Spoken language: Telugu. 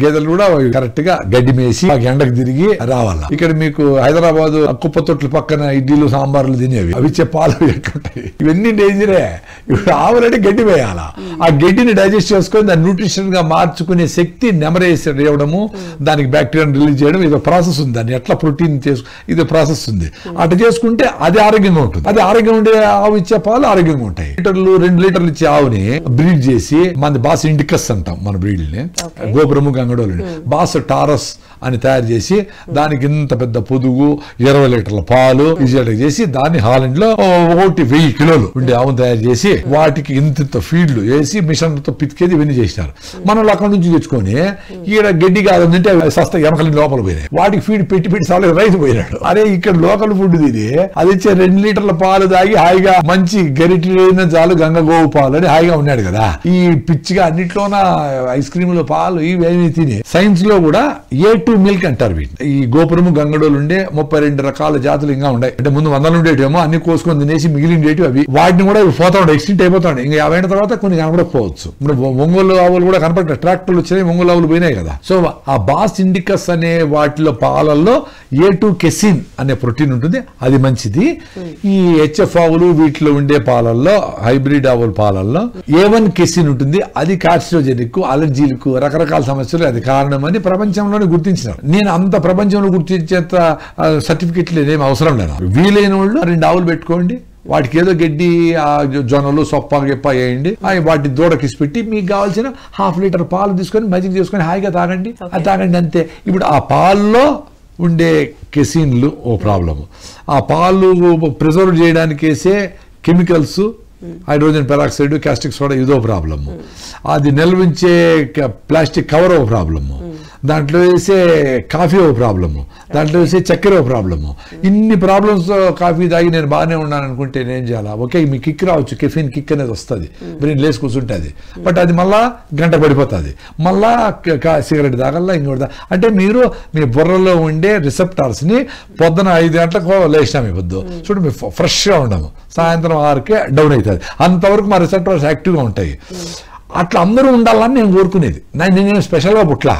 గేదెలు కూడా కరెక్ట్ గా గడ్డి మేసి ఎండకు తిరిగి రావాలా. ఇక్కడ మీకు హైదరాబాద్ కుప్పతొట్ల పక్కన ఇడ్లీలు సాంబార్లు తినేవి అవి ఇచ్చే పాలు ఎట్లుంటాయి, ఇవన్నీ డేంజరే. ఇప్పుడు ఆవులంటే గడ్డి వేయాలా, ఆ గడ్డిని డైజెస్ట్ చేసుకొని దాన్ని న్యూట్రిషన్ గా మార్చుకునే శక్తి నెమరేసి ఇవ్వడము, దానికి బ్యాక్టీరియాను రిలీజ్ చేయడం, ఇదో ప్రాసెస్ ఉంది. దాన్ని ఎట్లా ప్రోటీన్ ఇదో ప్రాసెస్ ఉంది. అట్లా చేసుకుంటే అది ఆరోగ్యంగా ఉంటుంది. అది ఆరోగ్యం ఉండే ఆవు ఇచ్చే పాలు ఆరోగ్యంగా ఉంటాయి. 2 లీటర్లు ఇచ్చే ఆవుని బ్రీడ్ చేసి మన బాస్ ఇండికస్ అంటాం మన బ్రీడ్ ని, గోపురము గంగడోలు బాస్ టారస్ అని తయారు చేసి దానికి ఇంత పెద్ద పొదుగు 20 లీటర్ల పాలు ఈజీగా చేసి దాన్ని హాలండ్ లో 1000 కిలోలు ఉండే ఆవును తయారు చేసి వాటికి ఇంత ఫీడ్లు వేసి మిషన్ తో పితికేది ఇవన్నీ చేసినారు. మనం అక్కడి నుంచి తెచ్చుకొని ఈడ గడ్డి కాదంటే సస్తా ఎమకలి లోపల పోయినాయి. వాటికి ఫీడ్ పెట్టి చాలా రైతు పోయినాడు. అరే ఇక్కడ లోకల్ ఫుడ్ తిని అది ఇచ్చే 2 లీటర్ల పాలు తాగి హాయిగా మంచి గరిటెలైన చాలు గంగ గోవు పాలు అని హాయిగా ఉన్నాడు కదా. ఈ పిచ్చిగా అన్నిట్లోన ఐస్ క్రీములు పాలు ఇవేమి తిని సైన్స్ లో కూడా A2 మిల్క్ అంటారు వీటిని. ఈ గోపురము గంగడోలు ఉండే 32 రకాల జాతులు ఇంకా ఉన్నాయి. అంటే ముందు 100 ఉండేటేమో అన్ని కోసుకొని తినేసి మిగిలిండేటివి అవి. వాటిని కూడా పోతా ఉండే ఎక్స్టెంట్ అయిపోతాయి. ఇంకా 50 తర్వాత కొన్ని కనపడకపోవచ్చు. ఇప్పుడు ఒంగోలు ఆవులు కూడా కనపడ ట్రాక్టర్లు వచ్చినాయి, ఒంగోలు ఆవులు పోయినాయి కదా. సో ఆ బాస్ ఇండికస్ అనే వాటిలో పాలల్లో A2 కెసిన్ అనే ప్రోటీన్ ఉంటుంది, అది మంచిది. ఈ HF ఆవులు వీటిలో ఉండే పాలల్లో హైబ్రిడ్ ఆవుల పాలల్లో A1 కెసిన్ ఉంటుంది, అది కార్సినోజెనిక్, అలర్జీలకు రకరకాల సమస్యలు అది కారణమని ప్రపంచంలోనే గుర్తించినారు. నేను అంత ప్రపంచంలో గుర్తించేంత సర్టిఫికెట్లు ఏమీ అవసరం లేదు. వీలైన వాళ్ళు 2 ఆవులు పెట్టుకోండి, వాటికి ఏదో గడ్డి జొన్నలు సొప్ప గిప్ప వేయండి, వాటి దూడకిసి పెట్టి మీకు కావాల్సిన 1/2 లీటర్ పాలు తీసుకొని మజ్జిగ చేసుకొని హాయిగా తాగండి, అది తాగండి అంతే. ఇప్పుడు ఆ పాల్లో ఉండే కెసిన్లు ఓ ప్రాబ్లము, ఆ పాలు ప్రిజర్వ్ చేయడానికి వేసే chemicals hydrogen peroxide, caustic soda ఇదో ప్రాబ్లము, అది నిల్వించే ప్లాస్టిక్ కవర్ ఓ ప్రాబ్లము, దాంట్లో వేసే కాఫీ ఓ ప్రాబ్లము, దాంట్లో వేసే చక్కెర ఓ ప్రాబ్లము. ఇన్ని ప్రాబ్లమ్స్ కాఫీ తాగి నేను బాగానే ఉన్నాను అనుకుంటే నేను చేయాలా? ఓకే, మీ కిక్ రావచ్చు, కెఫిన్ కిక్ అనేది వస్తుంది, బ్రెయిన్ లేసి కూర్చుంటుంది, బట్ అది మళ్ళా గంట పడిపోతుంది, మళ్ళా సిగరెట్ తాగల్లా ఇంకోటి అంటే మీరు మీ బుర్రలో ఉండే రిసెప్టార్స్ ని పొద్దున 5 గంటలకు లేచినాం ఈ పొద్దు చూడు, మేము ఫ్రెష్గా ఉండము, సాయంత్రం 6కే డౌన్ అవుతుంది. అంతవరకు మా రిసెప్టార్స్ యాక్టివ్గా ఉంటాయి. అట్లా అందరూ ఉండాలని నేను కోరుకునేది. నేను స్పెషల్గా పుట్లా.